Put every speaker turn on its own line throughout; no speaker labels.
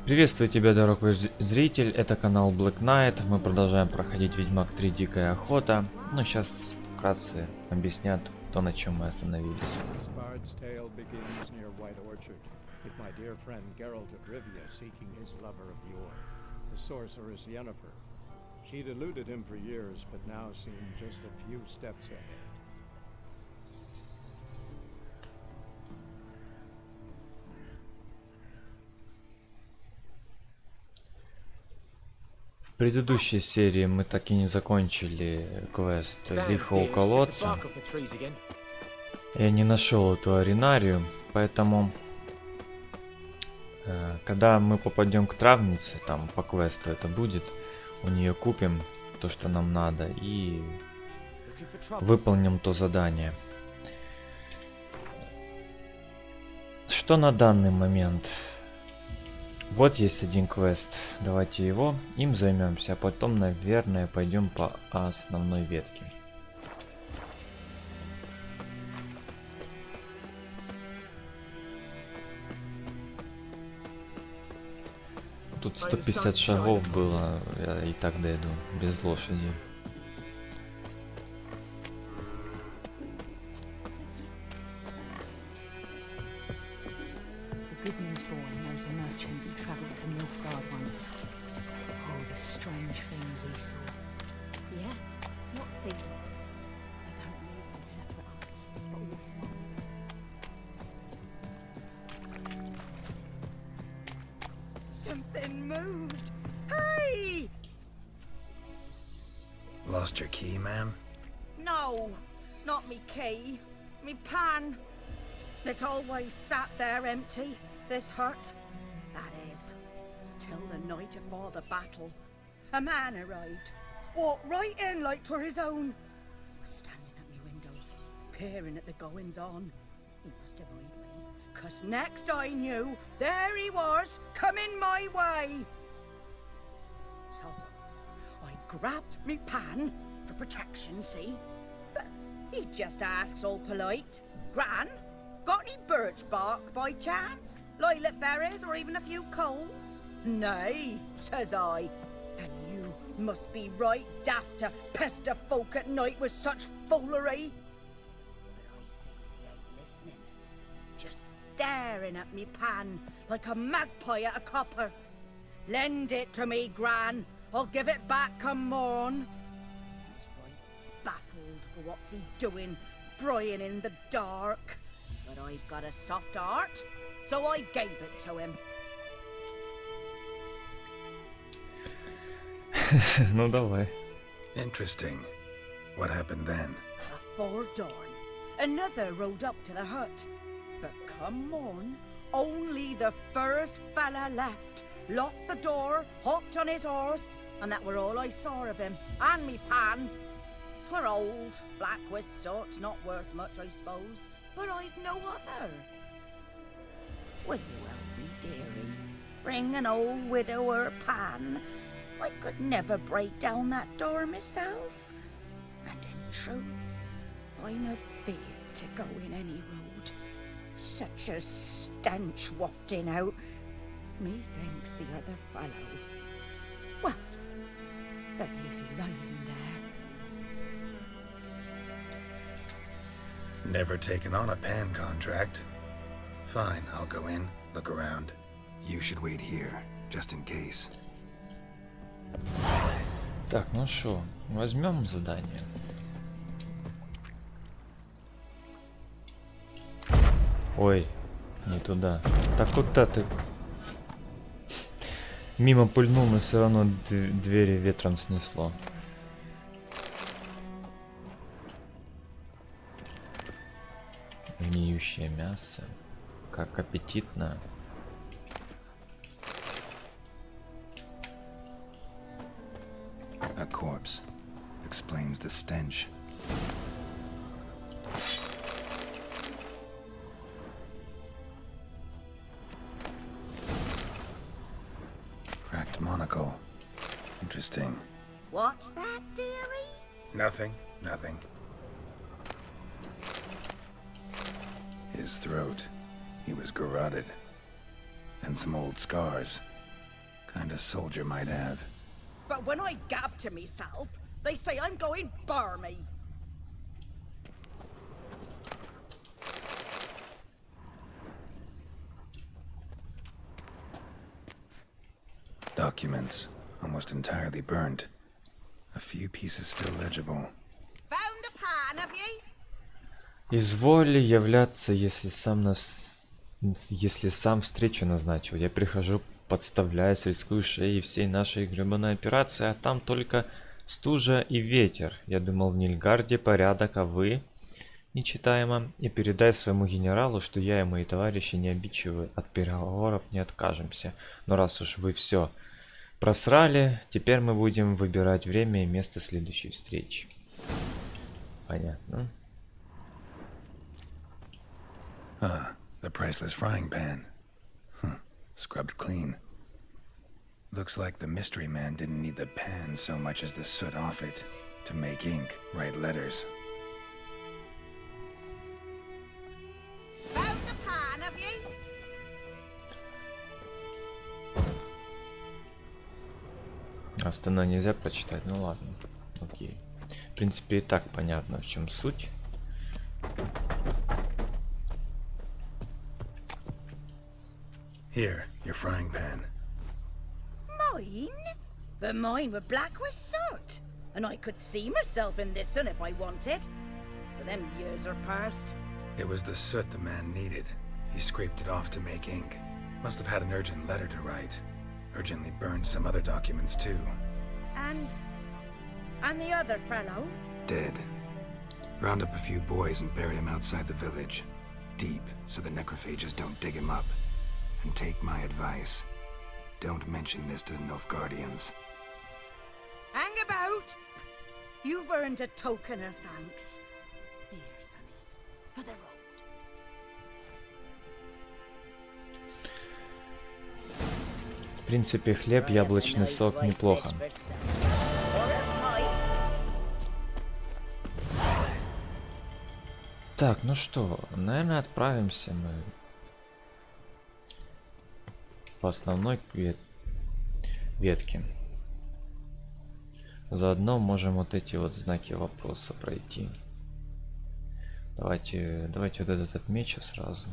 Приветствую тебя, дорогой зритель, это канал Black Knight, мы продолжаем проходить Ведьмак 3 Дикая охота. Ну, сейчас вкратце объяснят то, на чем мы остановились. В предыдущей серии мы так и не закончили квест Лихо у колодца. Я не нашел эту аренарию, поэтому когда мы попадем к травнице, там по квесту это будет, у нее купим то, что нам надо, и выполним то задание. Что на данный момент? Вот есть один квест, давайте его, им займемся, а потом, наверное, пойдем по основной ветке. Тут 150 шагов было, я и так дойду, без лошади.
Something moved. Hey!
Lost your key, ma'am?
No, not me key. Me pan. It's always sat there empty, this hut. That is, till the night afore the battle. A man arrived, walked right in like 'twere his own. Was standing at me window, peering at the goings on. He must have eyed me, 'cause next I knew, there he was, coming my way. So, I grabbed me pan for protection, see? But he just asks all polite, Gran, got any birch bark by chance? Lilac berries or even a few coals? Nay, says I. And you must be right daft to pester folk at night with such foolery. But I sees he ain't listening, just staring at me pan like a magpie at a copper. Lend it to me, Gran. I'll give it back come morn. He's right baffled for what's he doing, frying in the dark. But I've got a soft heart, so I gave it to him.
Ну давай.
Interesting. What happened then?
Before dawn, another rode up to the hut. But come morn, only the first fella left. Locked the door, hopped on his horse, and that were all I saw of him. And me pan. 'Twere old, black with soot, not worth much, I suppose. But I've no other. Will you help me, dearie? Bring an old widower pan. I could never break down that door myself. And in truth, I'm afeard to go in any road. Such a stench wafting out. Methinks the other fellow. Well, there he's lying there.
Never taken on a pan contract. Fine, I'll go in, look around. You should wait here, just in case.
Так, ну что, возьмем задание. Ой, не туда. Так куда ты? Мимо пульнул, но все равно двери ветром снесло. Гниющее мясо. Как аппетитно.
A corpse. Explains the stench. Cracked monocle. Interesting.
What's that, dearie?
Nothing, nothing. His throat. He was garroted. And some old scars. Kind of soldier might have.
But when I gab to myself, they say I'm going barmy.
Documents, almost entirely burnt. A few pieces still legible.
Found the pan, have you?
Изволь являться, если сам встречу назначил. Я прихожу, подставляюсь, рискую шеей всей нашей гребаной операции, а там только стужа и ветер. Я думал, в Нильгарде порядок, а вы, нечитаемо, и передай своему генералу, что я и мои товарищи не обидчивы, от переговоров не откажемся. Но раз уж вы все просрали, теперь мы будем выбирать время и место следующей встречи. Понятно.
The priceless frying pan. Scrubbed clean. Looks like the mystery man didn't need the pan so much as the soot off it to make ink, write letters.
Found the pan, have you?
Остальное нельзя прочитать, ну ладно. Окей. В принципе, и так понятно, в чем суть.
Here, your frying pan.
Mine? But mine were black with soot. And I could see myself in this one if I wanted. But them years are past.
It was the soot the man needed. He scraped it off to make ink. Must have had an urgent letter to write. Urgently burned some other documents too.
And the other fellow?
Dead. Round up a few boys and bury him outside the village. Deep, so the necrophages don't dig him up. And take my advice. Don't mention this to the Nilfgaardians.
Hang about! You've earned a token of thanks. Here, sonny, for the road.
В принципе, хлеб, яблочный сок неплохо. Так, ну что, наверное, отправимся мы по основной ветке. Заодно можем вот эти вот знаки вопроса пройти. Давайте вот этот отмечу сразу.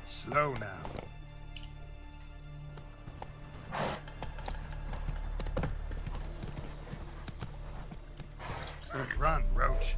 Slow now. Run, Roach.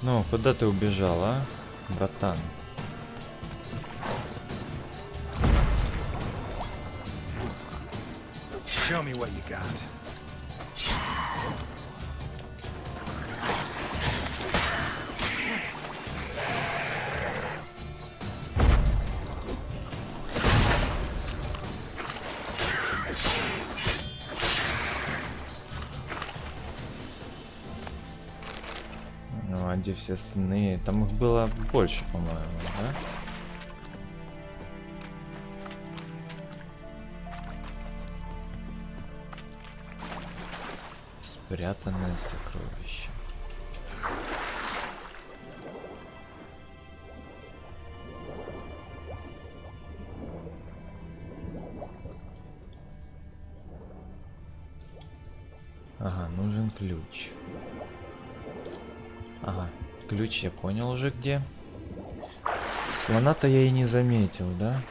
Ну, куда ты убежал, а, братан?
Show me what you got.
Ну, а где все остальные? Там их было больше, по-моему, да? Спрятанное сокровище. Ага, нужен ключ. Ага, ключ я понял уже где. Слона-то я и не заметил, да?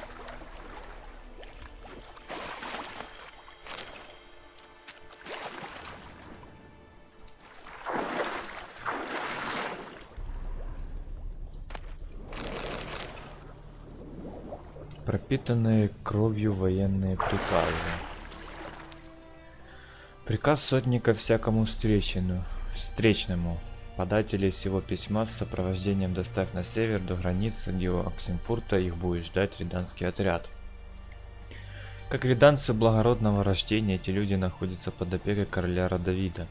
Пропитанные кровью военные приказы. Приказ сотника всякому встреченному. встречному. Подателей сего письма с сопровождением доставь на север до границы, где у Оксенфурта их будет ждать риданский отряд. Как риданцы благородного рождения, эти люди находятся под опекой короля Родовида.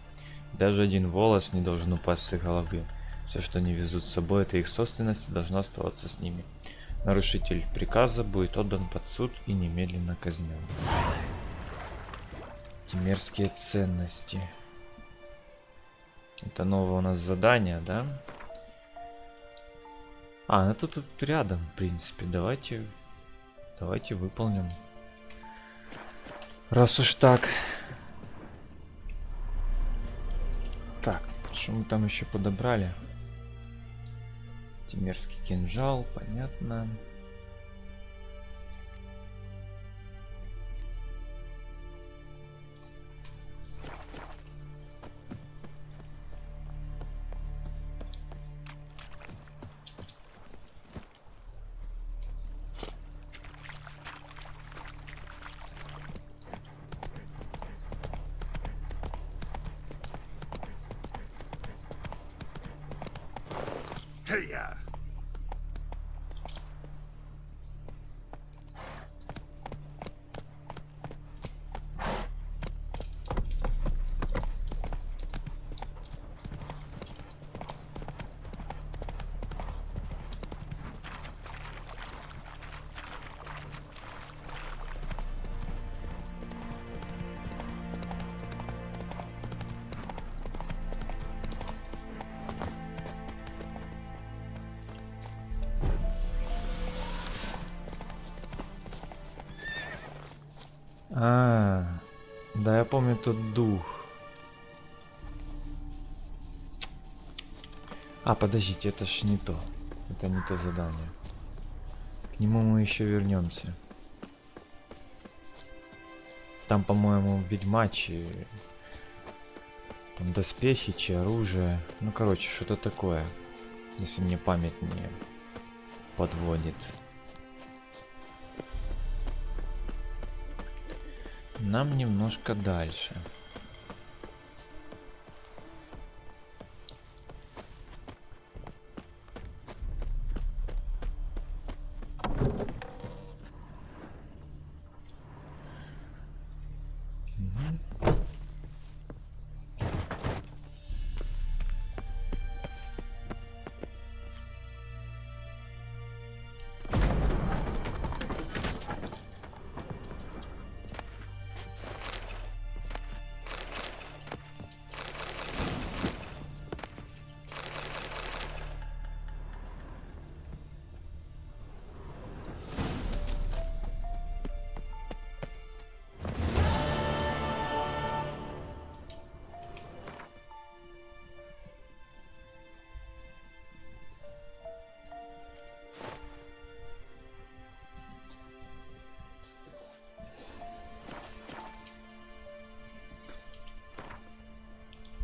Даже один волос не должен упасть с их головы. Все, что они везут с собой, это их собственность и должно оставаться с ними. Нарушитель приказа будет отдан под суд и немедленно казнен. Эти мерзкие ценности. Это новое у нас задание, да? А, это тут рядом, в принципе. Давайте выполним. Раз уж так. Так, что мы там еще подобрали? Мерзкий кинжал, понятно. Да, я помню тот дух. А, подождите, это ж не то. Это не то задание. К нему мы еще вернемся. Там, по-моему, ведьмачи. Там доспехи, чи оружие. Ну, короче, что-то такое. Если мне память не подводит. Нам немножко дальше.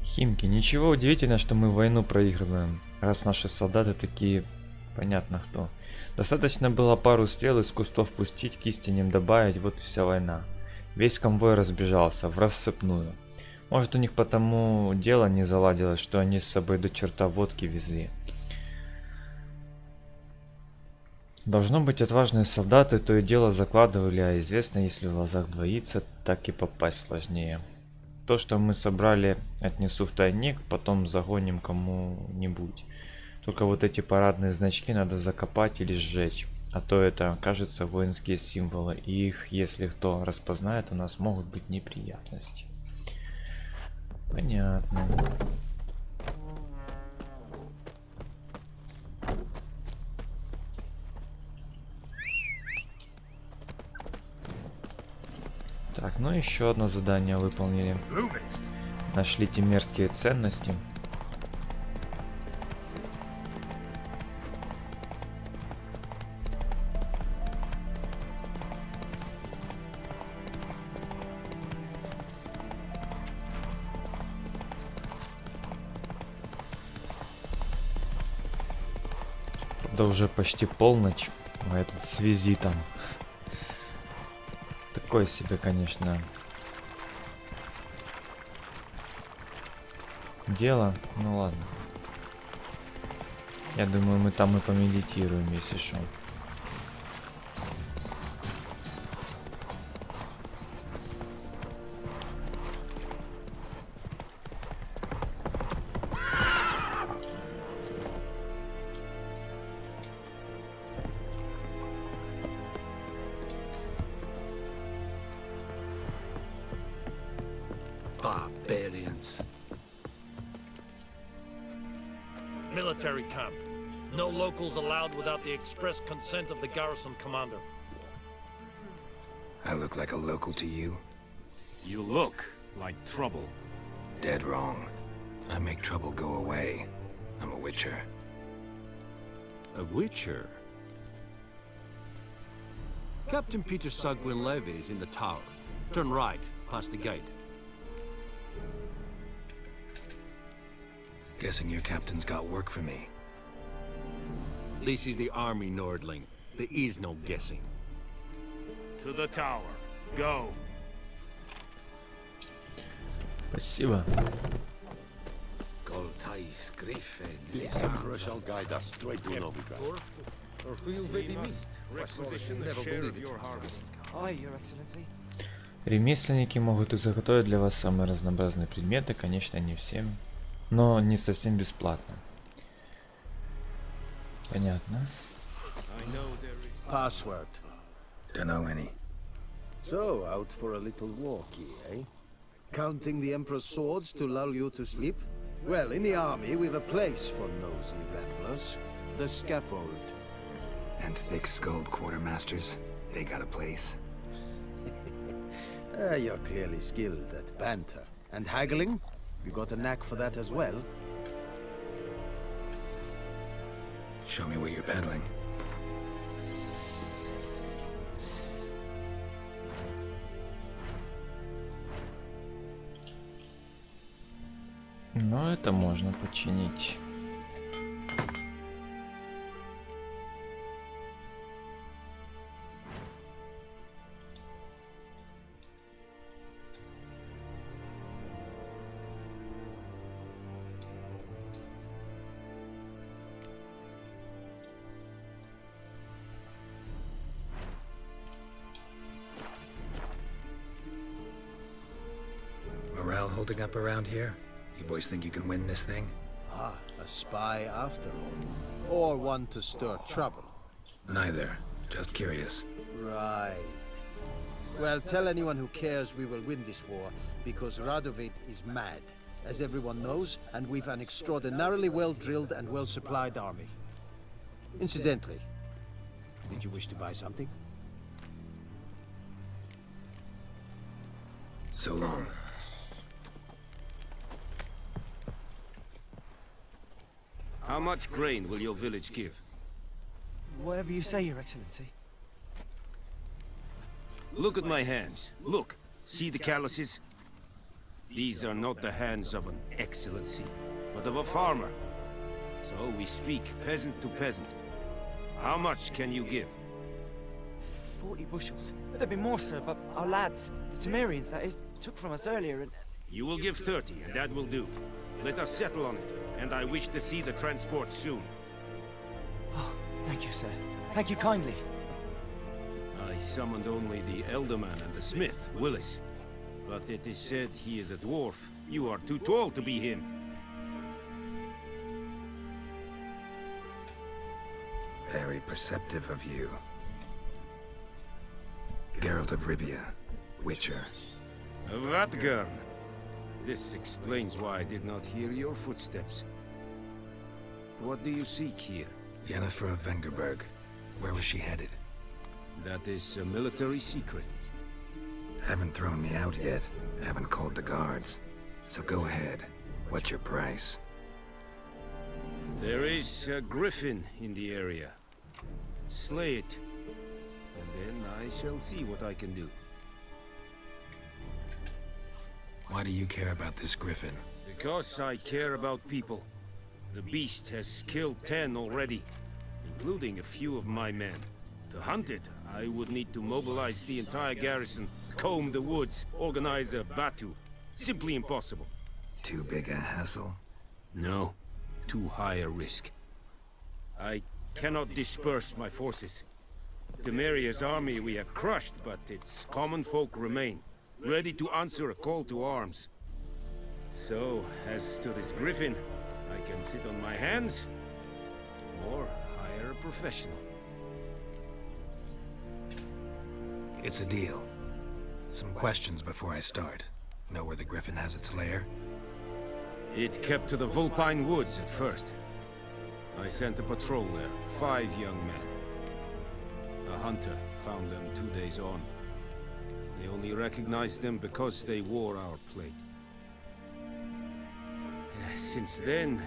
Химки. Ничего удивительного, что мы войну проигрываем, раз наши солдаты такие, понятно кто. Достаточно было пару стрел из кустов пустить, кистенем добавить, вот и вся война. Весь конвой разбежался, в рассыпную. Может, у них потому дело не заладилось, что они с собой до черта водки везли. Должно быть, отважные солдаты то и дело закладывали, а известно, если в глазах двоится, так и попасть сложнее. То, что мы собрали, отнесу в тайник, потом загоним кому-нибудь. Только вот эти парадные значки надо закопать или сжечь. А то это, кажется, воинские символы. И их, если кто распознает, у нас могут быть неприятности. Понятно. Так, ну еще одно задание выполнили. Нашли те мерзкие ценности. Правда, уже почти полночь, а этот с визитом. Такое себе, конечно, дело. Ну ладно. Я думаю, мы там и помедитируем, если что.
Barbarians.
Military camp. No locals allowed without the express consent of the garrison commander.
I look like a local to you?
You look like trouble.
Dead wrong. I make trouble go away. I'm a witcher.
A witcher? Captain Peter Sugwin Levy is in the tower. Turn right, past the gate.
Guessing your captain's got work for me.
This is the army, Nordling. There is no guessing.
To the tower. Go.
Спасибо.
This emperor shall guide us straight to Novigrad.
Requisition the share of your harvest.
Aye, Your Excellency.
Ремесленники могут изготовить для вас самые разнообразные предметы, конечно, не всем, но не совсем бесплатно. Понятно.
Password.
Don't know any.
So, out for a little walk, eh? Counting the Emperor's swords to lull you to sleep? Well, in the army, we've a place for nosy ramblers. The scaffold.
And thick-skulled quartermasters, they got a place.
You're clearly skilled at banter. And haggling? You got a knack for that as well?
Show me what you're peddling.
Но это можно починить.
Morale holding up around here? You boys think you can win this thing?
Ah, a spy after all. Or one to stir trouble.
Neither. Just curious.
Right. Well, tell anyone who cares we will win this war, because Radovid is mad, as everyone knows, and we've an extraordinarily well-drilled and well-supplied army. Incidentally, did you wish to buy something?
So long.
How much grain will your village give?
Whatever you say, Your Excellency.
Look at my hands. Look. See the calluses? These are not the hands of an excellency, but of a farmer. So we speak peasant to peasant. How much can you give?
40 bushels. There'd be more, sir, but our lads, the Temerians, that is, took from us earlier and...
You will give 30, and that will do. Let us settle on it, and I wish to see the transport soon.
Oh, thank you, sir. Thank you kindly.
I summoned only the Elderman and the smith, Willis. But it is said he is a dwarf. You are too tall to be him.
Very perceptive of you. Geralt of Rivia, Witcher.
Vatgern. This explains why I did not hear your footsteps. What do you seek here?
Yennefer of Vengerberg. Where was she headed?
That is a military secret.
Haven't thrown me out yet. Haven't called the guards. So go ahead. What's your price?
There is a griffin in the area. Slay it, and then I shall see what I can do.
Why do you care about this griffin?
Because I care about people. The beast has killed 10 already, including a few of my men. To hunt it, I would need to mobilize the entire garrison, comb the woods, organize a batu. Simply impossible.
Too big a hassle?
No, too high a risk. I cannot disperse my forces. Temeria's army we have crushed, but its common folk remain, ready to answer a call to arms. So, as to this griffin, I can sit on my hands, or hire a professional.
It's a deal. Some questions before I start. Know where the griffin has its lair?
It kept to the Vulpine Woods at first. I sent a patrol there, 5 young men. A hunter found them 2 days on. They only recognized them because they wore our plate. Since then,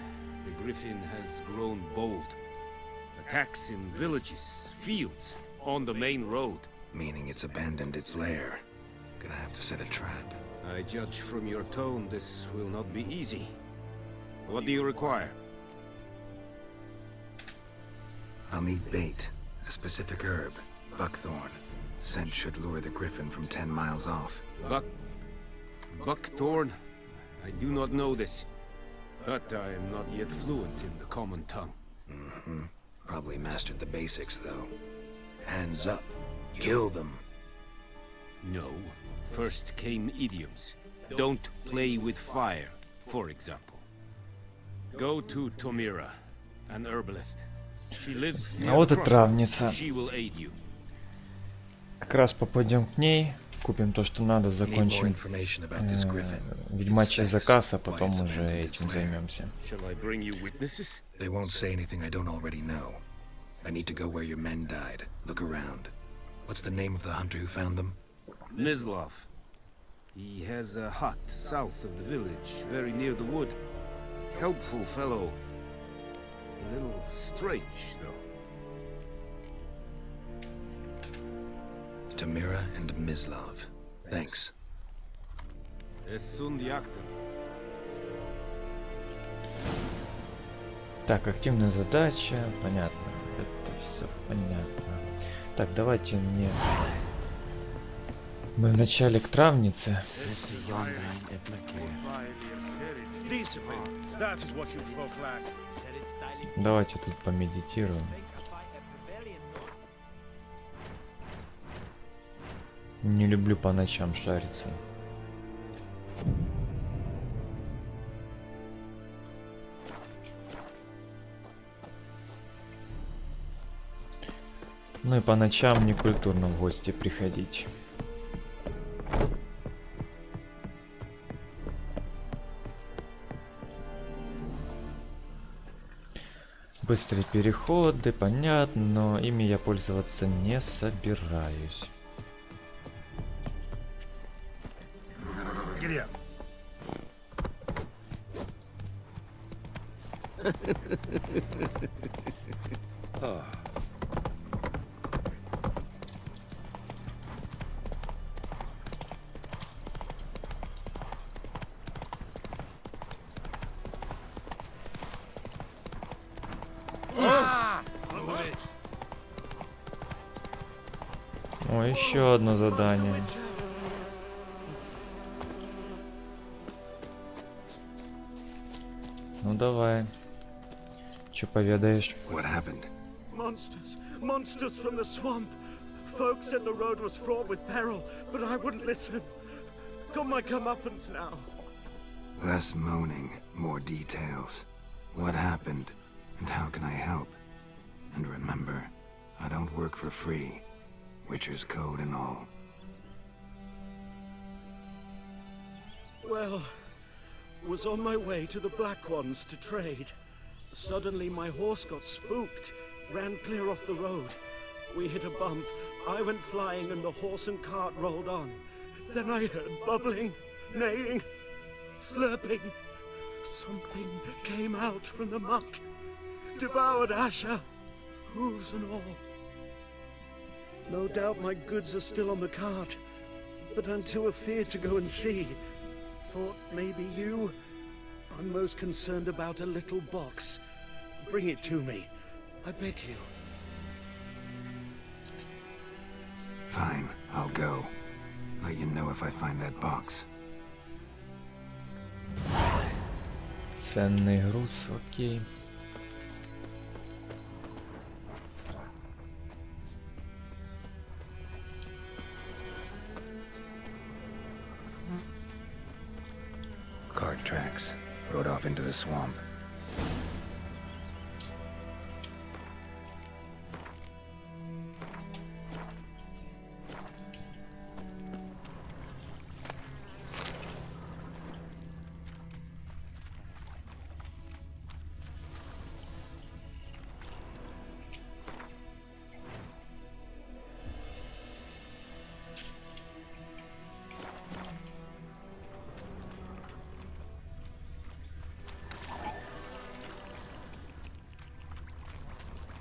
the griffin has grown bold. Attacks in villages, fields, on the main road.
Meaning it's abandoned its lair. Gonna have to set a trap.
I judge from your tone this will not be easy. What do you require?
I'll need bait. A specific herb. Buckthorn. Scent should lure the griffin from 10 miles off.
Buckthorn? I do not know this. But I am not yet fluent in the common tongue.
Probably mastered the basics, though. Hands up. Kill them.
No. First came idioms. Don't play with fire, for example. Go to Tomira, an herbalist. She lives near
А вот и
the
травница.
crossroads. She will aid you.
Как раз попадем к ней, купим то, что надо, закончим ведьмачий заказ, а потом уже этим займемся.
Shall I bring you witnesses?
They won't say anything I don't already know. I need to go where your men died. Look around. What's the name of the hunter who found them?
Mislav. He has a hut south of the village, very near the wood. Helpful fellow. A little strange, though.
Tamira and Mislav. Thanks.
Так, активная задача, понятно. Это все понятно. Так, давайте мне вначале к травнице. Давайте тут помедитируем. Не люблю по ночам шариться. Ну и по ночам не культурно в гости приходить. Быстрые переходы, понятно, но ими я пользоваться не собираюсь.
Giddy up.
О, еще одно задание. Ну давай. Че поведаешь?
What happened?
Monsters! Monsters from the swamp! Folks said the road was fraught with peril, but I wouldn't listen. Got my comeuppance now.
Less moaning, more details. What happened, and how can I help? And remember, I don't work for free. Witcher's code and all.
Well, was on my way to the Black Ones to trade. Suddenly my horse got spooked, ran clear off the road. We hit a bump, I went flying and the horse and cart rolled on. Then I heard bubbling, neighing, slurping. Something came out from the muck, devoured Asher, hooves and all. No doubt my goods are still on the cart, but I'm too afeard to go and see. Thought maybe you. I'm most concerned about a little box. Bring it to me, I beg you.
Fine, I'll go. Let you know if I find that box.
Ценный груз, окей.
Cart tracks. Rode off into the swamp.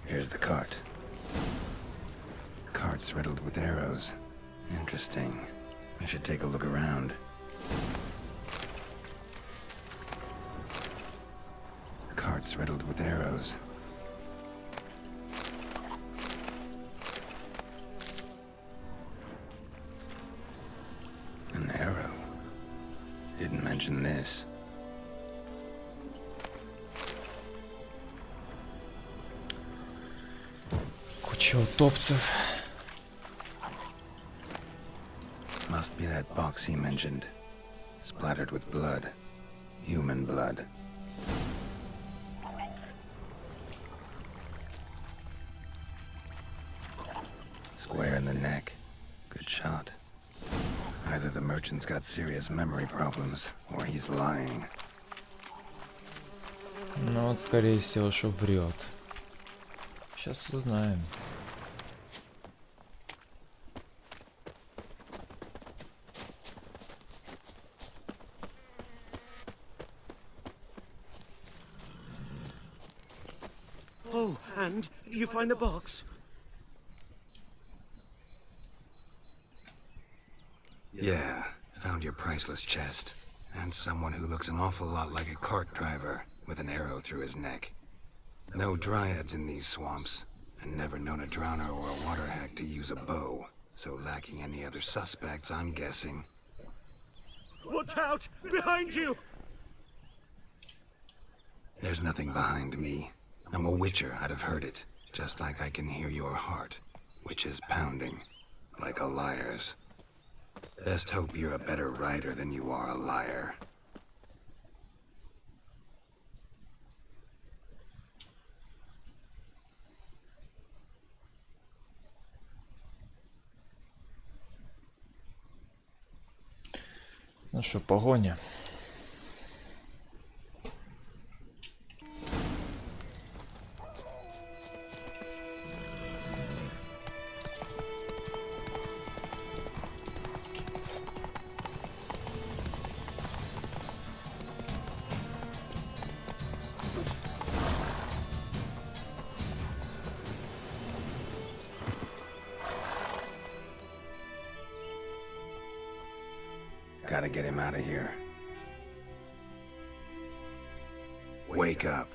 Here's the cart. Cart's riddled with arrows. Interesting. I should take a look around. Cart's riddled with arrows. An arrow. Didn't mention this.
Куча утопцев.
Must be that box he mentioned. Splattered with blood. Human blood. Square in the neck. Good shot. Either the merchant's got serious memory problems, or he's lying.
Ну вот, скорее всего, что врет. Сейчас узнаем.
Oh, and you find the box?
Yeah, found your priceless chest. And someone who looks an awful lot like a cart driver, with an arrow through his neck. No dryads in these swamps, and never known a drowner or a water hack to use a bow. So lacking any other suspects, I'm guessing.
Watch out! Behind you!
There's nothing behind me. I'm a witcher, I'd have heard it. Just like I can hear your heart, which is pounding, like a liar's. Best hope you're a better writer than you are a liar.
Ну что, погоня.
Gotta get him out of here. Wake up.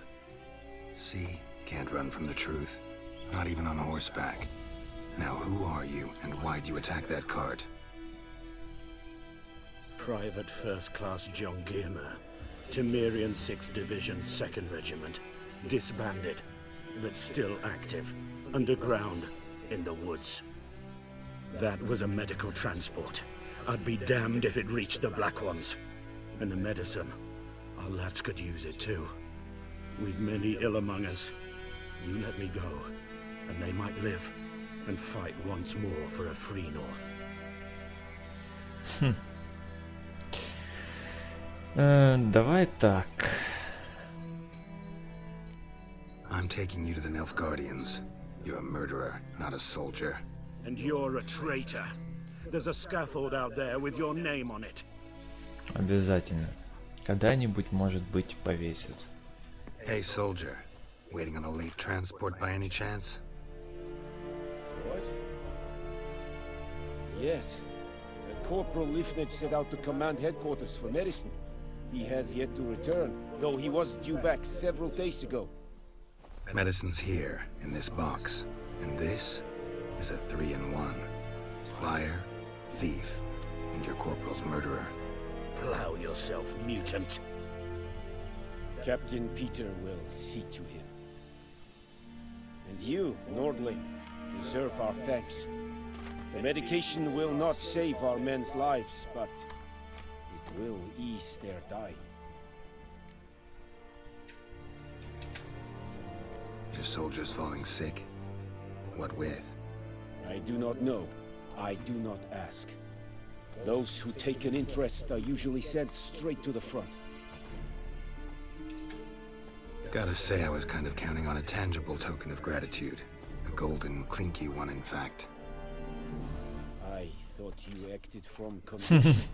See? Can't run from the truth. Not even on horseback. Now who are you, and why'd you attack that cart?
Private First Class John Giermer, Temerian 6th Division, 2nd Regiment. Disbanded, but still active. Underground, in the woods. That was a medical transport. I'd be damned if it reached the Black Ones. And the medicine, our lads could use it too. We've many ill among us. You let me go, and they might live and fight once more for a free North.
Давай так.
I'm taking you to the Nilfgaardians. You're a murderer, not a soldier.
And you're a traitor. There's a scaffold out there with your name on it.
Обязательно. Когда-нибудь, может быть, повесят.
Hey, soldier. Waiting on a late transport by any chance?
What? Yes. Corporal Lifnitz set out to command headquarters for medicine. He has yet to return, though he was due back several days ago.
Medicine's here, in this box. And this is a 3-in-1. Liar, thief, and your corporal's murderer.
Plow yourself, mutant.
Captain Peter will see to him. And you, Nordling, deserve our thanks. The medication will not save our men's lives, but it will ease their dying.
Your soldiers falling sick? What with?
I do not know. I do not ask. Those who take an interest are usually sent straight to the front.
Gotta say, I was kind of counting on a tangible token of gratitude. A golden, clinky one, in fact.
I thought you acted from conviction.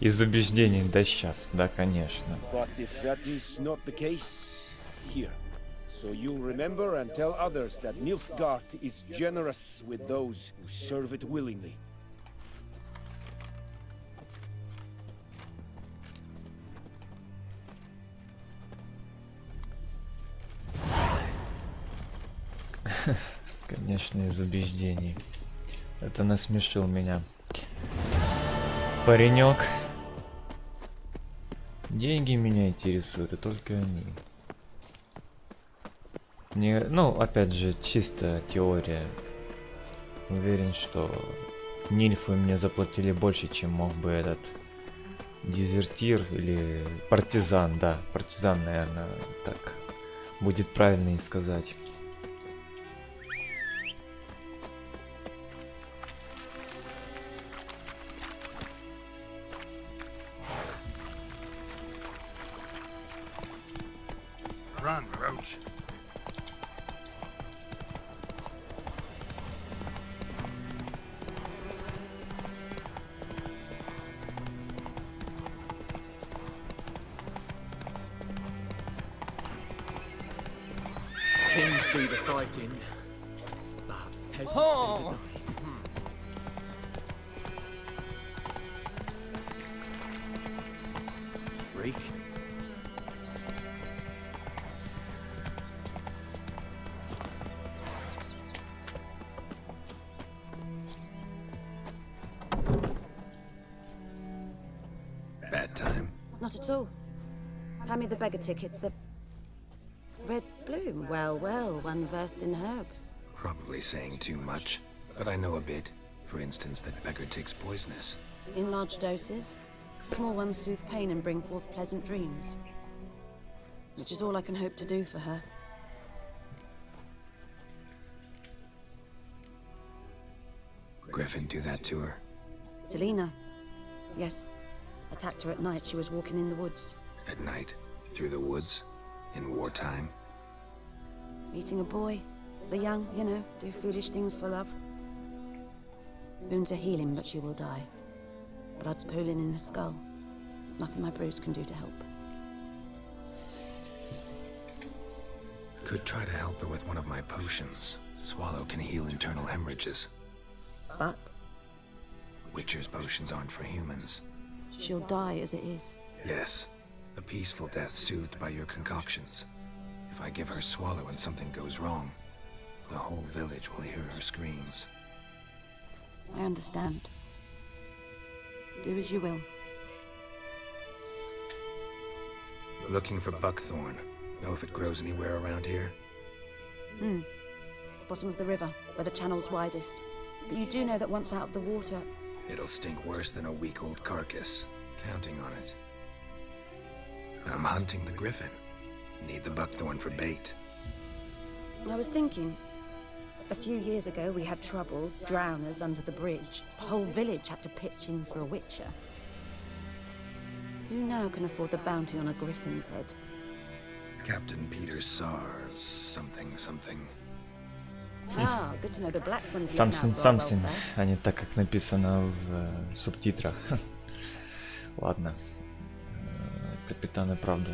Из убеждений, да сейчас, да, конечно.
But if that is not the case, here. So you'll remember and tell others that Nilfgaard is generous with those who serve it willingly.
Конечно, из убеждений. Это насмешил меня. Паренек. Деньги меня интересуют, и только они. Не, ну, опять же, чисто теория. Уверен, что Нильфы мне заплатили больше, чем мог бы этот дезертир или партизан. Да, партизан, наверное, так будет правильно и сказать.
Run, Roach.
Kings do the fighting, but peasants do the dying. Freak.
Bad time.
Not at all. Hand me the beggar tickets. The red bloom. Well, well, one versed in herbs.
Probably saying too much, but I know a bit. For instance, that beggar tick's poisonous.
In large doses. Small ones soothe pain and bring forth pleasant dreams. Which is all I can hope to do for her.
Griffin do that to her?
Delina. Yes. Attacked her at night. She was walking in the woods.
At night? Through the woods? In wartime?
Meeting a boy. The young, you know, do foolish things for love. Wounds are healing, but she will die. Blood's pooling in her skull. Nothing my bruise can do to help.
Could try to help her with one of my potions. Swallow can heal internal hemorrhages.
But
Witcher's potions aren't for humans.
she'll die as it is.
Yes. A peaceful death soothed by your concoctions. If I give her Swallow and something goes wrong, the whole village will hear her screams.
I understand. Do as you will.
Looking for buckthorn. Know if it grows anywhere around here?
Bottom of the river, where the channel's widest. But you do know that once out of the water...
It'll stink worse than a week-old carcass. Counting on it. I'm hunting the griffin. Need the buckthorn for bait.
I was thinking... A few years ago we had trouble, drowners under the bridge. The whole village had to pitch in for a witcher. Who now can afford the bounty on a griffin's head?
Captain Peter SARS, something.
Ah, good to know the black ones.
Something, а не так, как написано в субтитрах. Ладно. Капитан и правда.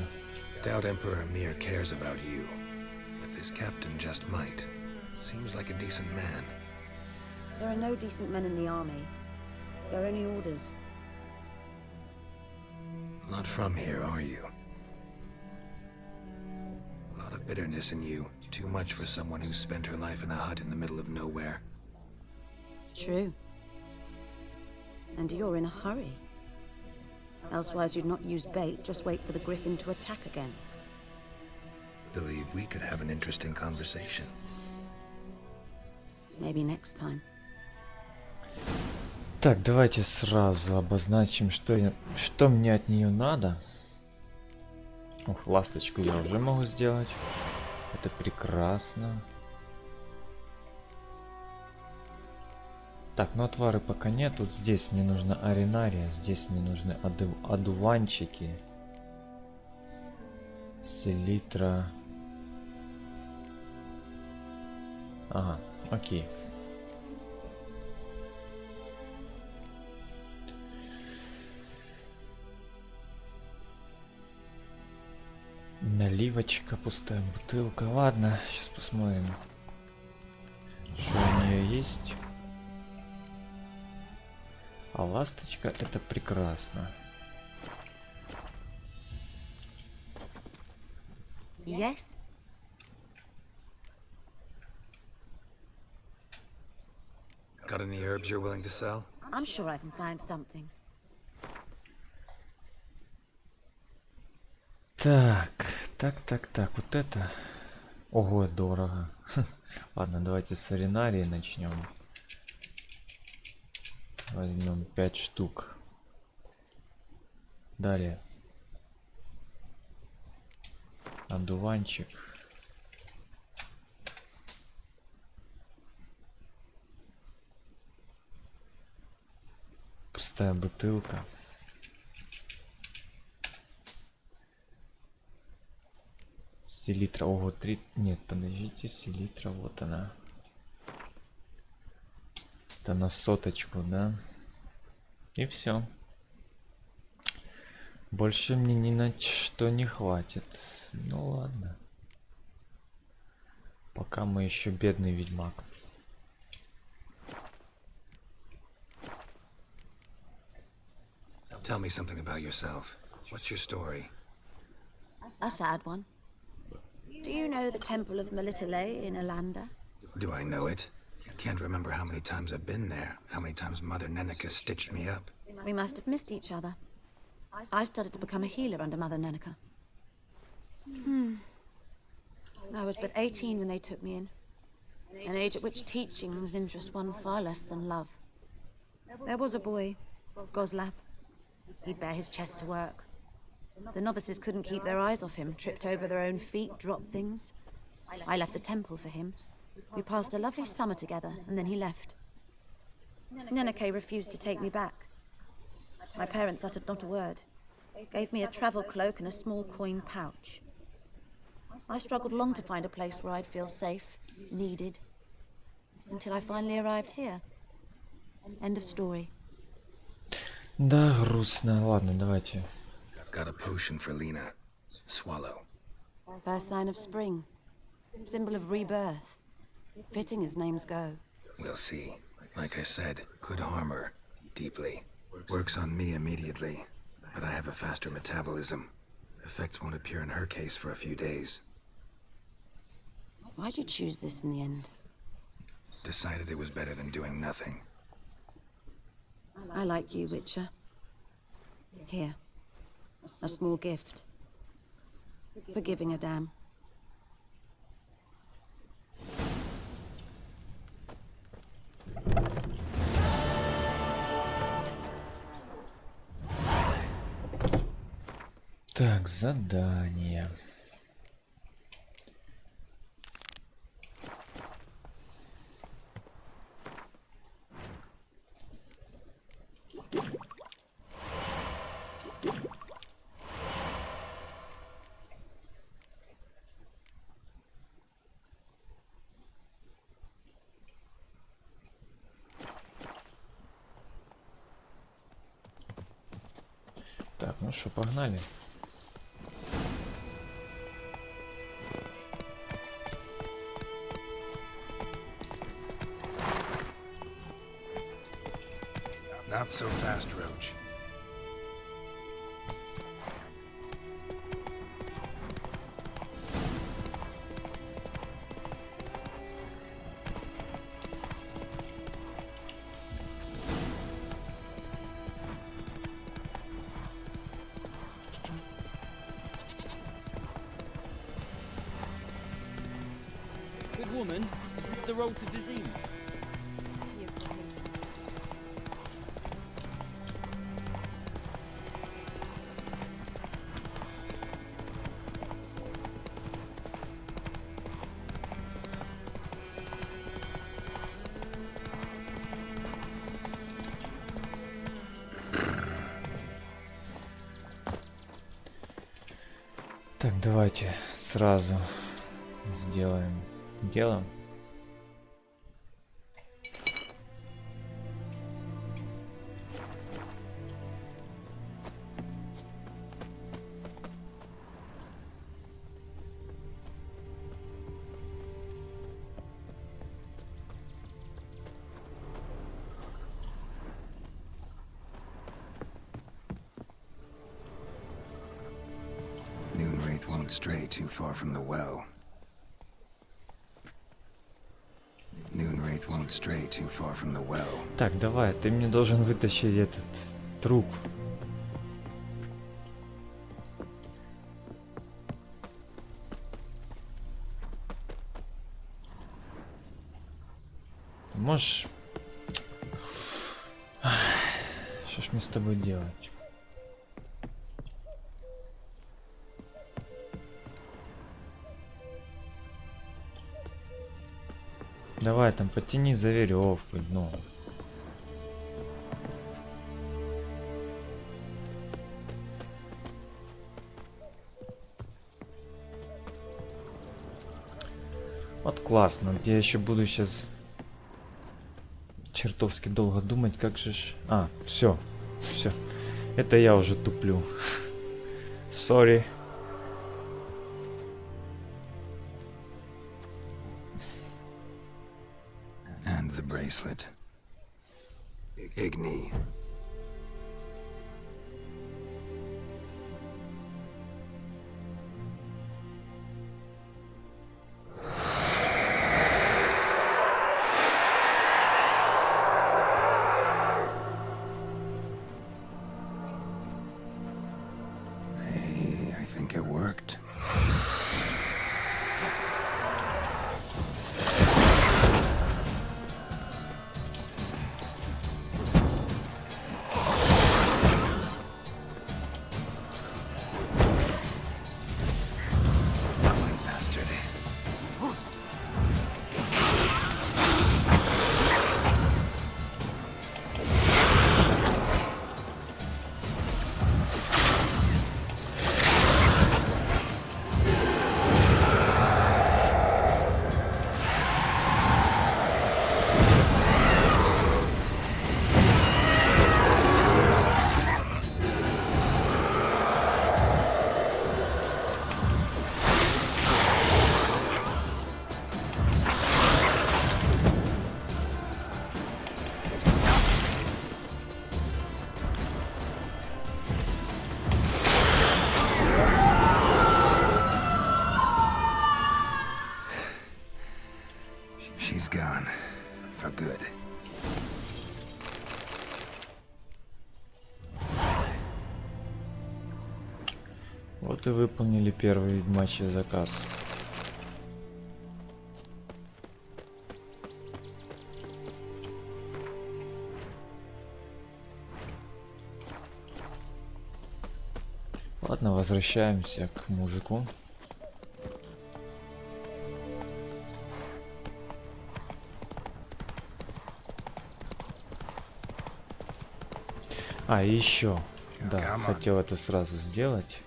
Doubt Emperor Mir cares about you, but this captain just might. Seems like a decent man.
There are no decent men in the army. There are only orders.
Not from here, are you? A lot of bitterness in you. Too much for someone who spent her life in a hut in the middle of nowhere.
True. And you're in a hurry. Elsewise you'd not use bait, just wait for the griffin to attack again.
believe we could have an interesting conversation.
Maybe next time.
Так, давайте сразу обозначим, что мне от нее надо. Ух, ласточку я уже могу сделать. Это прекрасно. Так, ну отвары пока нет. Вот здесь мне нужна аренария. Здесь мне нужны одуванчики. Селитра. Ага, окей. Наливочка, пустая бутылка. Ладно, сейчас посмотрим, что у нее есть. А ласточка — это прекрасно.
Yes?
Got any herbs you're willing to sell?
I'm sure I can find something.
Так, вот это. Ого, дорого. Ладно, давайте с аренарии начнем. Возьмем 5 штук. Далее. Одуванчик. Пустая бутылка. Селитра. Ого, 3. Нет, подождите, селитра, вот она. Это на соточку, да? И все. Больше мне ни на что не хватит. Ну ладно. Пока мы еще бедный ведьмак.
Tell me something about yourself. What's your story?
A sad one. Do you know the Temple of Melitele in Alanda?
Do I know it? Can't remember how many times I've been there, how many times Mother Nenica stitched me up.
We must have missed each other. I started to become a healer under Mother Nenica. I was but 18 when they took me in. An age at which teachings interest one far less than love. There was a boy, Goslav. He'd bear his chest to work. The novices couldn't keep their eyes off him, tripped over their own feet, dropped things. I left the temple for him. We passed a lovely summer together, and then he left. Neneke refused to take me back. My parents uttered not a word, gave me a travel cloak and a small coin pouch. I struggled long to find a place where I'd feel safe, needed, until I finally arrived here. End of story.
Да, грустно. Ладно, давайте.
Got a potion for Lena. Swallow.
First sign of spring. Symbol of rebirth. Fitting as names go.
We'll see. Like I said, could harm her. Deeply. Works on me immediately. But I have a faster metabolism. Effects won't appear in her case for a few days.
Why'd you choose this in the end?
Decided it was better than doing nothing.
I like you, Witcher. Here. A small gift. For giving a damn.
Так, задание. Так, ну что, погнали.
Not so fast, Roach.
Good woman, is this the road to Vizim?
Так, давайте сразу сделаем дело.
Moonwraith won't stray too far from the well. Moonwraith won't stray too far from the well.
Так, давай, ты мне должен вытащить этот труп. Ты можешь... Что ж мне с тобой делать? Давай там потяни за веревку, ну. Вот классно, где я еще буду сейчас чертовски долго думать, как же ж... А, все. Это я уже туплю. Sorry.
And the bracelet. Igni. Hey, I think it worked. She's gone. For good.
Вот и выполнили первый ведьмачий заказ. Ладно, возвращаемся к мужику. А, и еще, да, хотел это сразу сделать.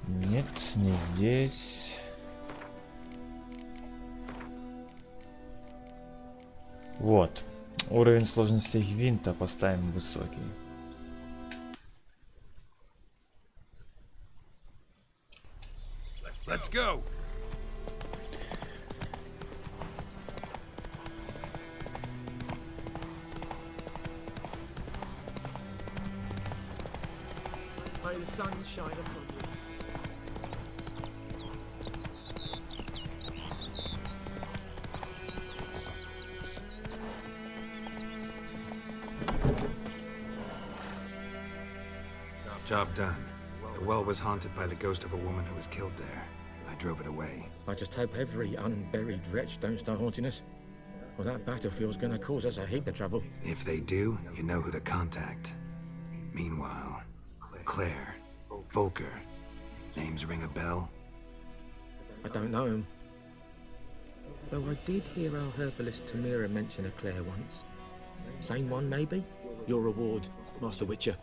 Нет, не здесь. Вот. Уровень сложности гвинта поставим высокий.
Let's go.
May the sun shine upon you.
Job done. The well was haunted by the ghost of a woman who was killed there. I drove it away.
I just hope every unburied wretch don't start haunting us. Well, that battlefield's gonna cause us a heap of trouble.
If they do, you know who to contact. Meanwhile, Claire, Volker, names ring a bell?
I don't know him. Though I did hear our herbalist Tamira mention a Claire once. Same one, maybe?
Your reward, Master Witcher.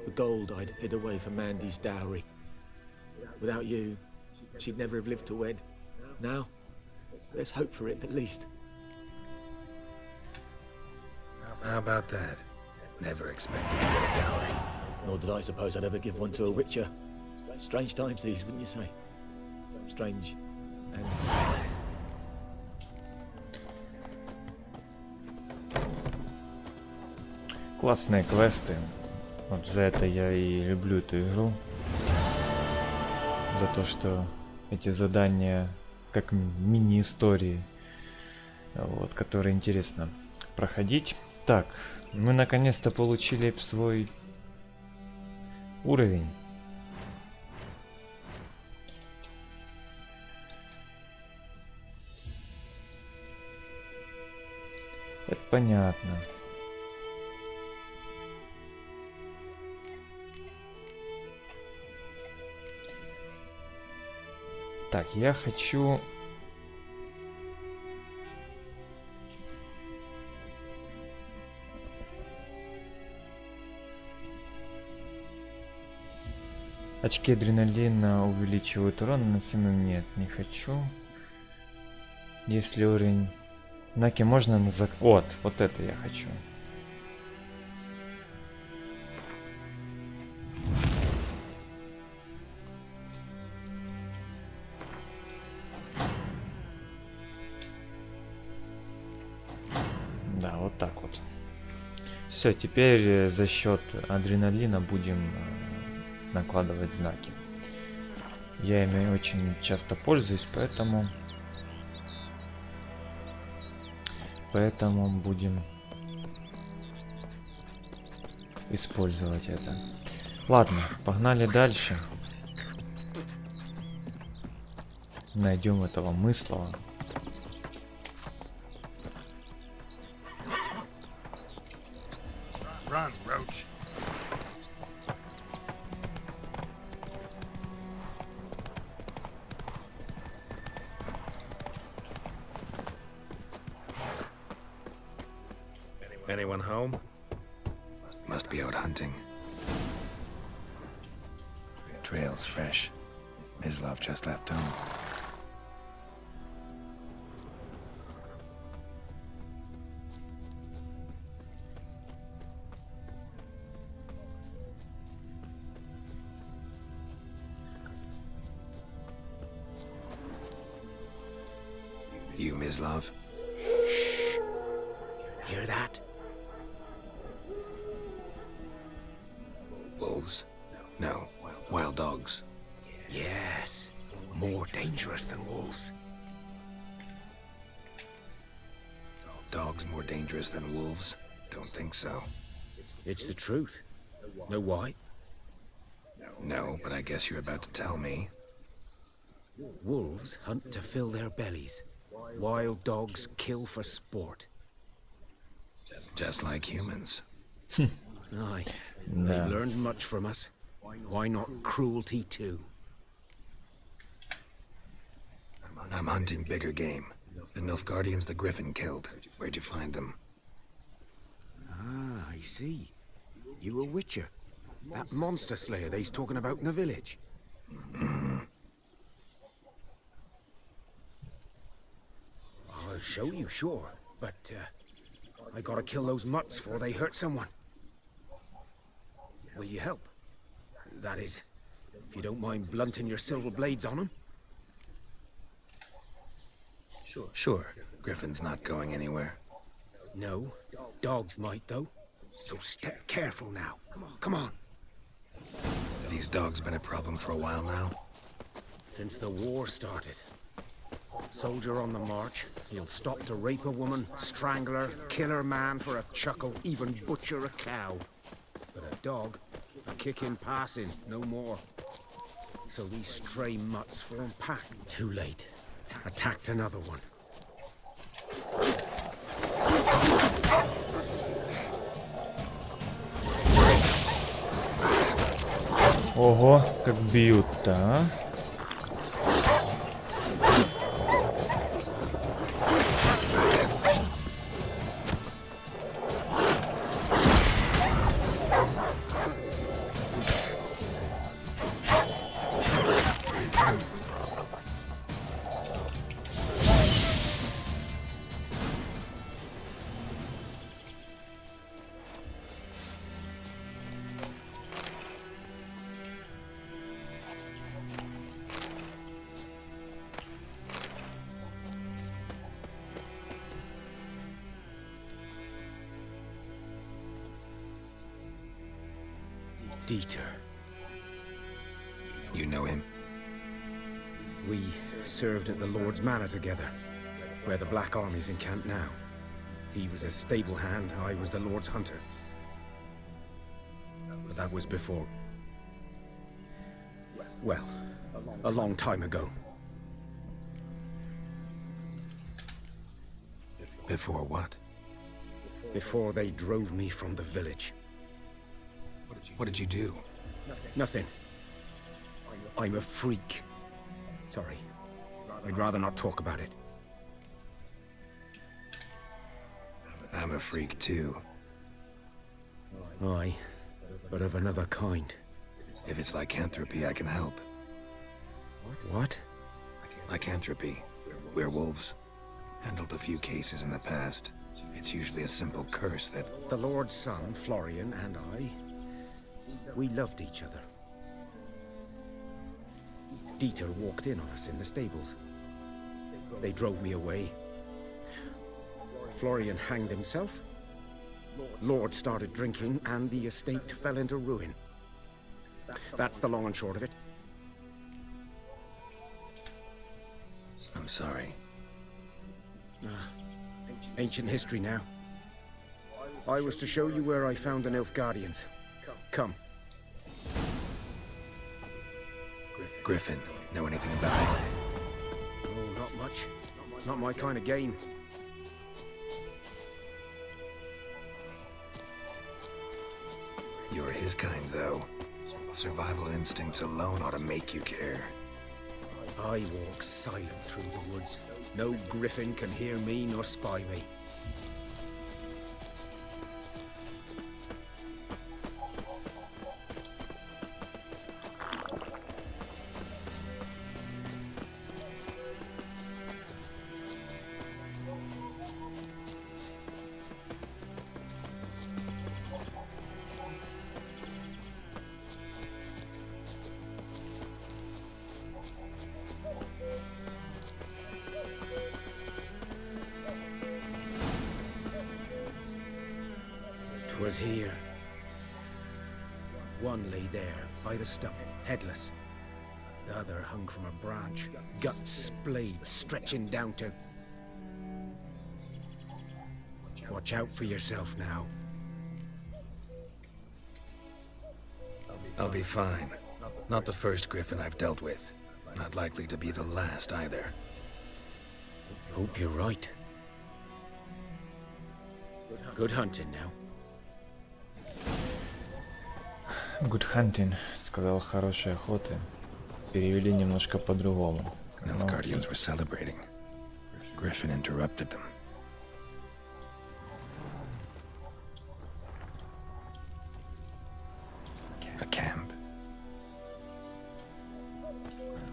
The gold I'd hid away for Mandy's dowry. Without you, she'd never have lived to wed. Now, there's hope for it, at least.
How about that? Never expected to get a dowry.
Nor did I suppose I'd ever give one to a Witcher. Strange times these, wouldn't you say? Strange and sad.
Классные квесты. Вот за это я и люблю эту игру. За то, что эти задания как мини-истории, вот, которые интересно проходить. Так, мы наконец-то получили свой уровень. Это понятно. Так, я хочу... Очки адреналина увеличивают урон, наносимым нет, не хочу. Если уровень... Наки можно на зак... Вот это я хочу. Да, вот так вот. Все, теперь за счет адреналина будем накладывать знаки. Я ими очень часто пользуюсь, поэтому будем использовать это. Ладно, погнали дальше. Найдем этого мыслого.
Run, Roach. Anyone home? Must be out hunting. Trail's fresh. Mislov just left home. You, Mislov?
Hear that?
Wolves? No, wild dogs.
Yes. More dangerous than wolves.
Dogs more dangerous than wolves? Don't think so.
It's the truth. Know why?
No, but I guess you're about to tell me.
Wolves hunt to fill their bellies. Wild dogs kill for sport.
Just like humans.
Aye. They've learned much from us. Why not cruelty too?
I'm hunting bigger game. The Nilfgaardians the Griffin killed. Where'd you find them?
Ah, I see. You a witcher. That monster slayer they's talking about in the village. I'll show you, sure. But, I gotta kill those mutts before they hurt someone. Will you help? That is, if you don't mind blunting your silver blades on them.
Sure. Griffin's not going anywhere.
No, dogs might though. So step careful now. Come on.
These dogs been a problem for a while now?
Since the war started. Soldier on the march, he'll stop to rape a woman, strangle her, kill her man for a chuckle, even butcher a cow. But a dog, a kick in passing, no more. So these stray mutts form pack. Too late. Attacked another one.
Ого, как бьют-то, а?
Dieter.
You know him?
We served at the Lord's Manor together, where the Black Army's encamped now. He was a stable hand, I was the Lord's hunter. But that was before... well, a long time ago.
Before what?
Before they drove me from the village.
What did you do?
Nothing. I'm a freak. Sorry. I'd rather not talk about it.
I'm a freak too.
Aye, but of another kind.
If it's lycanthropy, I can help.
What?
Lycanthropy. Werewolves. Handled a few cases in the past. It's usually a simple curse that...
The Lord's son, Florian, and I... we loved each other. Dieter walked in on us in the stables. They drove me away. Florian hanged himself. Lord started drinking, and the estate fell into ruin. That's the long and short of it.
I'm sorry.
Ancient history now. I was to show you where I found the Nilfgaardians. Come.
Griffin, know anything about it?
Oh, not much. Not my kind of game.
You're his kind, though. Survival instincts alone ought to make you care.
I walk silent through the woods. No griffin can hear me nor spy me. Was here. One lay there, by the stump, headless. The other hung from a branch, guts splayed, stretching down to... Watch out for yourself now.
I'll be fine. Not the first griffin I've dealt with. Not likely to be the last either.
Hope you're right. Good hunting now.
Good hunting, сказал хорошей охоты. Перевели немножко по-другому.
Nilfgaardians were celebrating. Griffin interrupted them. A camp.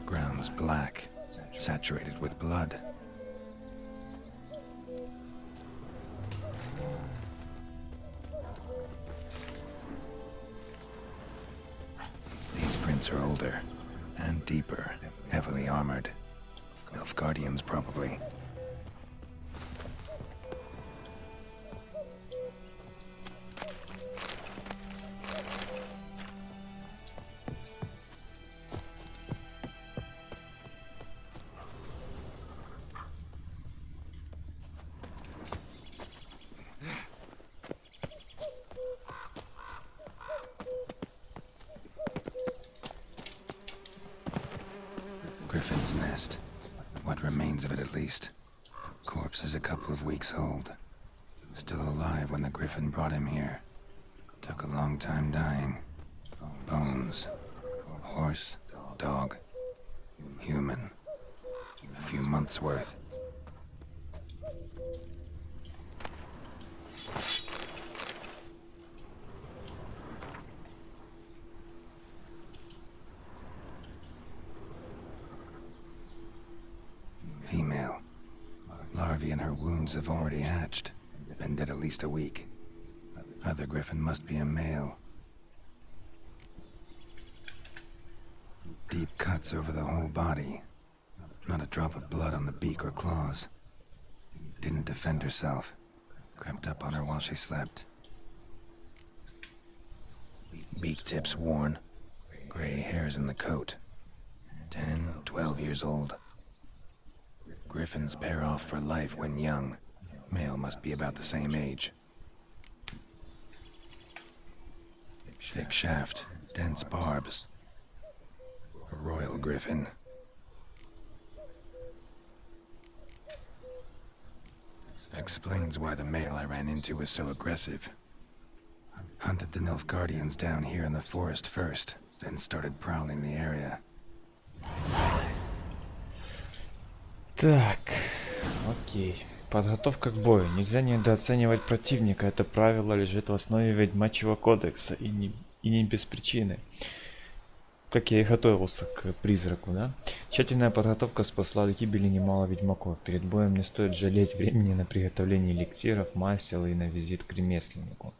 Grounds black, saturated with blood. Are older and deeper, heavily armored. Nilfgaardians, probably. Griffin's nest. What remains of it, at least. Corpse is a couple of weeks old. Still alive when the Griffin brought him here. Took a long time dying. Bones. Horse, dog, human. A few months' worth. Female. Larvae in her wounds have already hatched. Been dead at least a week. Other Griffin must be a male. Deep cuts over the whole body. Not a drop of blood on the beak or claws. Didn't defend herself. Crept up on her while she slept. Beak tips worn. Gray hairs in the coat. 10, 12 years old. Griffins pair off for life when young. Male must be about the same age. Thick shaft, dense barbs. A royal griffin. Explains why the male I ran into was so aggressive. Hunted the Nilfgaardians down here in the forest first, then started prowling the area.
Так, окей. Подготовка к бою. Нельзя недооценивать противника. Это правило лежит в основе Ведьмачьего кодекса. И не без причины. Как я и готовился к призраку, да? Тщательная подготовка спасла от гибели немало ведьмаков. Перед боем не стоит жалеть времени на приготовление эликсиров, масел и на визит к ремесленнику.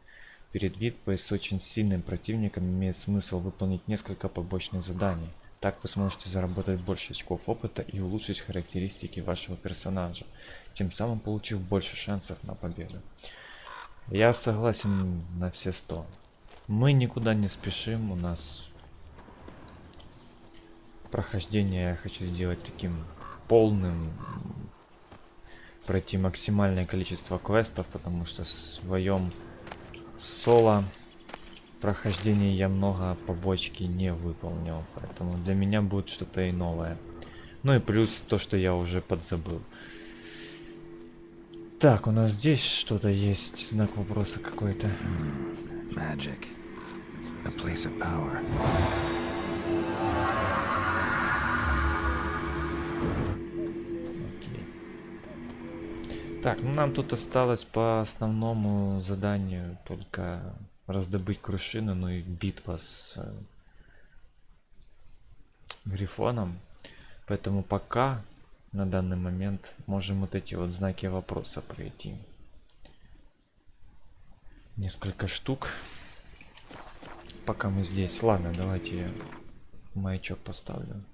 Перед битвой с очень сильным противником имеет смысл выполнить несколько побочных заданий. Так вы сможете заработать больше очков опыта и улучшить характеристики вашего персонажа, тем самым получив больше шансов на победу. Я согласен на все 100. Мы никуда не спешим, у нас прохождение я хочу сделать таким полным, пройти максимальное количество квестов, потому что в своем соло прохождении я много побочки не выполнил, поэтому для меня будет что-то и новое. Ну и плюс то, что я уже подзабыл. Так, у нас здесь что-то есть, знак вопроса какой-то.
Magic. A place of power.
Так, ну нам тут осталось по основному заданию только раздобыть крушину, ну и битва с Грифоном. Поэтому пока на данный момент можем вот эти вот знаки вопроса пройти. Несколько штук. Пока мы здесь. Ладно, давайте я маячок поставлю.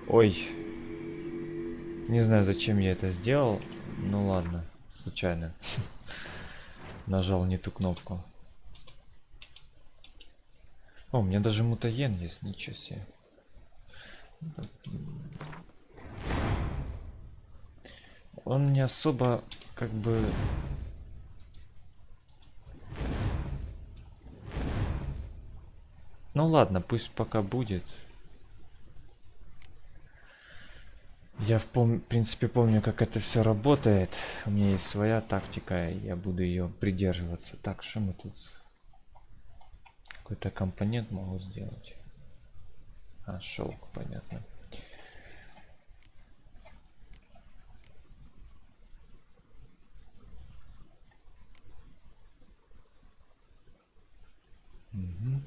Ой. Не знаю, зачем я это сделал. Ну ладно, случайно. Нажал не ту кнопку. О, у меня даже мутаген есть, ничего себе. Он не особо, как бы... Ну ладно, пусть пока будет. Я в принципе помню, как это все работает. У меня есть своя тактика, и я буду ее придерживаться. Так, что мы тут? Какой-то компонент могу сделать. А, шелк, понятно. Угу.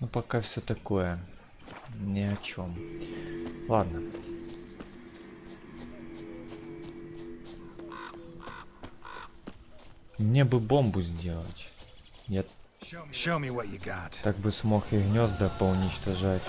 Ну пока все такое, ни о чем. Ладно. Мне бы бомбу сделать. Я так бы смог и гнезда поуничтожать.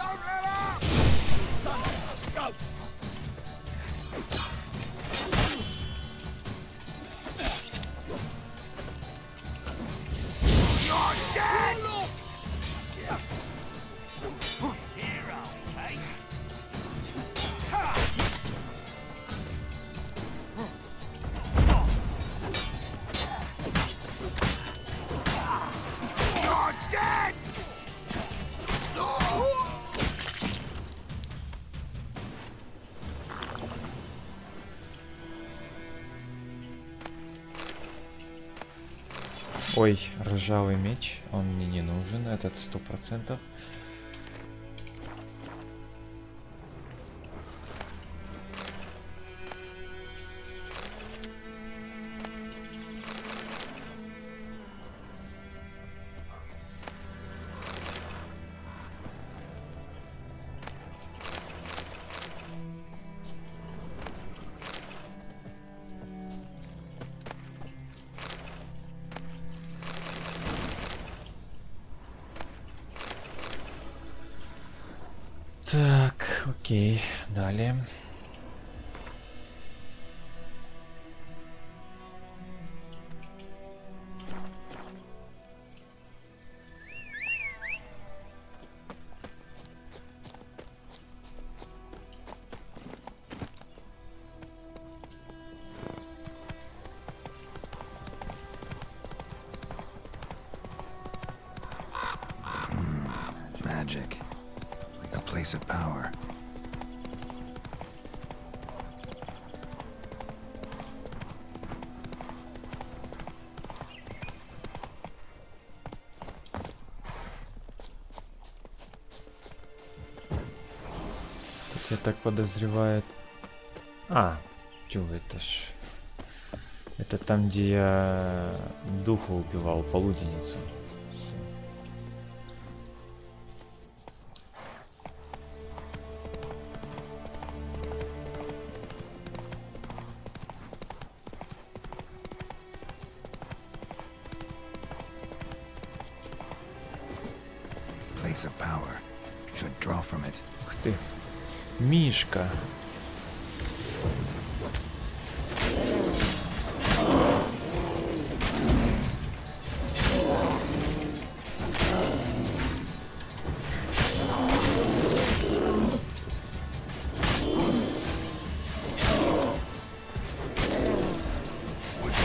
Ой, ржавый меч. Он мне не нужен, этот 100%. Так, окей, далее.
Magic. A place of power.
Тут я так подозреваю. А, чё, это ж... Это там, где я духа убивал, полуденницу.
Place of power. Should draw from it.
Ух ты. Мишка.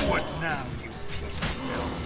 What now, you piece of filth?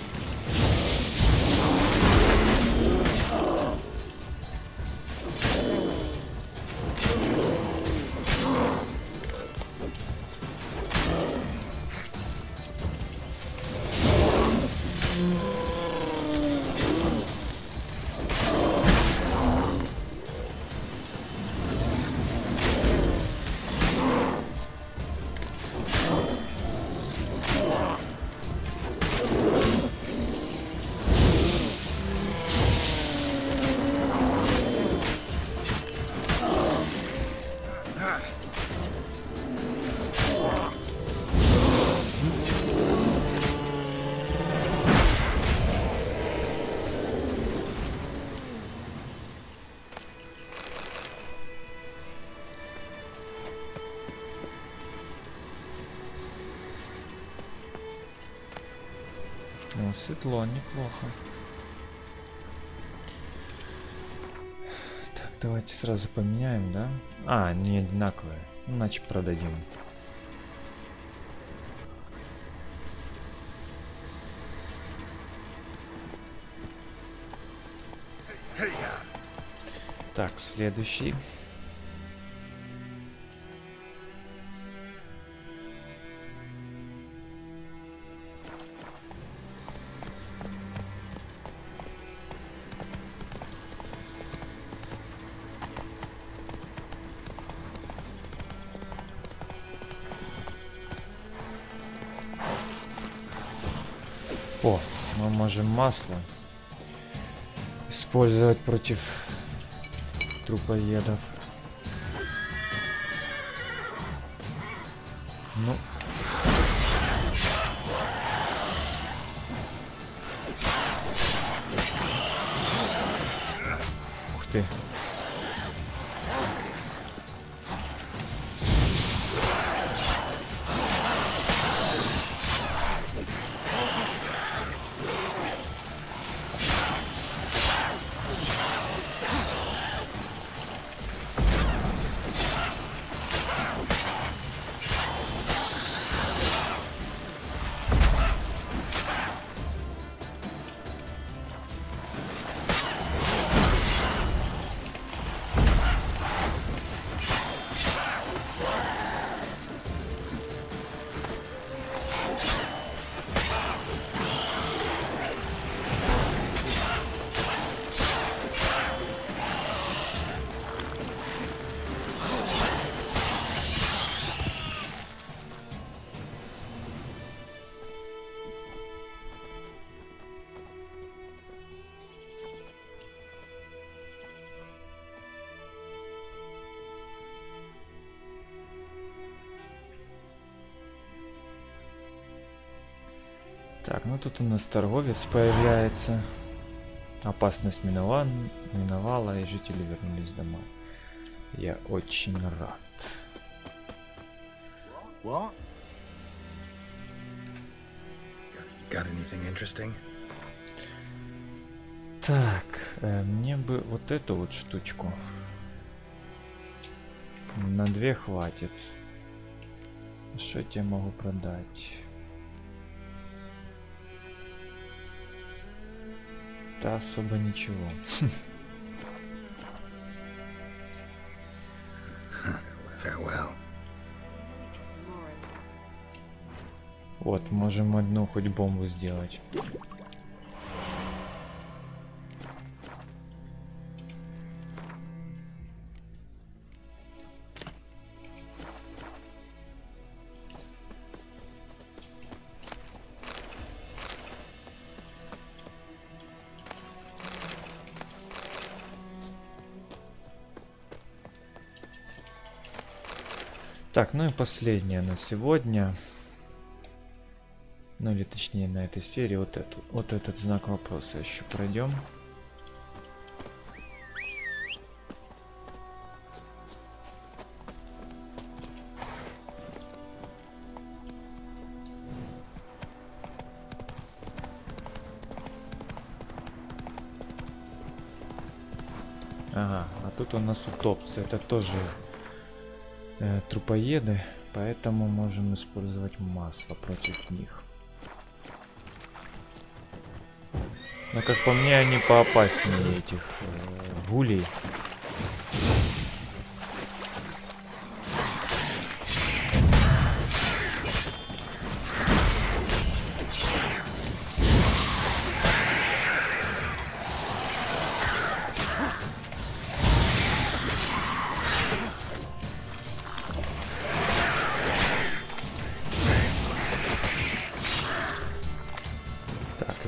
Ну, светло, неплохо. Так, давайте сразу поменяем, да? А, не одинаковые. Ну, иначе продадим. Так, следующий. О, мы можем масло использовать против трупоедов. Ну. Ух ты. Так, ну тут у нас торговец появляется. Опасность миновала, и жители вернулись домой. Я очень рад.
What? Got anything interesting?
Так, мне бы вот эту вот штучку. На 2 хватит. Что я тебе могу продать? Да особо ничего.
Farewell.
Вот, можем одну хоть бомбу сделать. Так, ну и последнее на сегодня. Ну или точнее на этой серии. Вот этот знак вопроса еще пройдем. Ага, а тут у нас утопцы. Это тоже трупоеды, поэтому можем использовать масло против них. Но как по мне, они поопаснее этих гулей.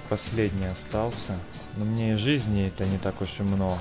Последний остался. Но мне и жизни это не так уж и много.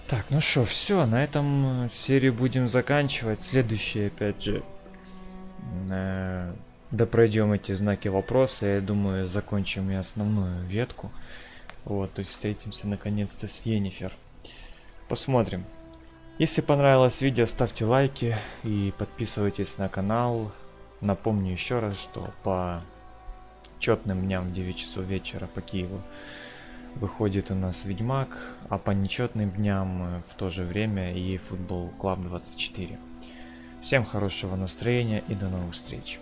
Так, ну что, все, на этом серию будем заканчивать. Следующие, опять же, допройдем эти знаки вопроса. Я думаю, закончим и основную ветку. Вот, то есть встретимся наконец-то с Йеннифер. Посмотрим. Если понравилось видео, ставьте лайки и подписывайтесь на канал. Напомню еще раз, что по четным дням в 9 часов вечера по Киеву выходит у нас Ведьмак, а по нечетным дням в то же время и футбол Клаб 24. Всем хорошего настроения и до новых встреч.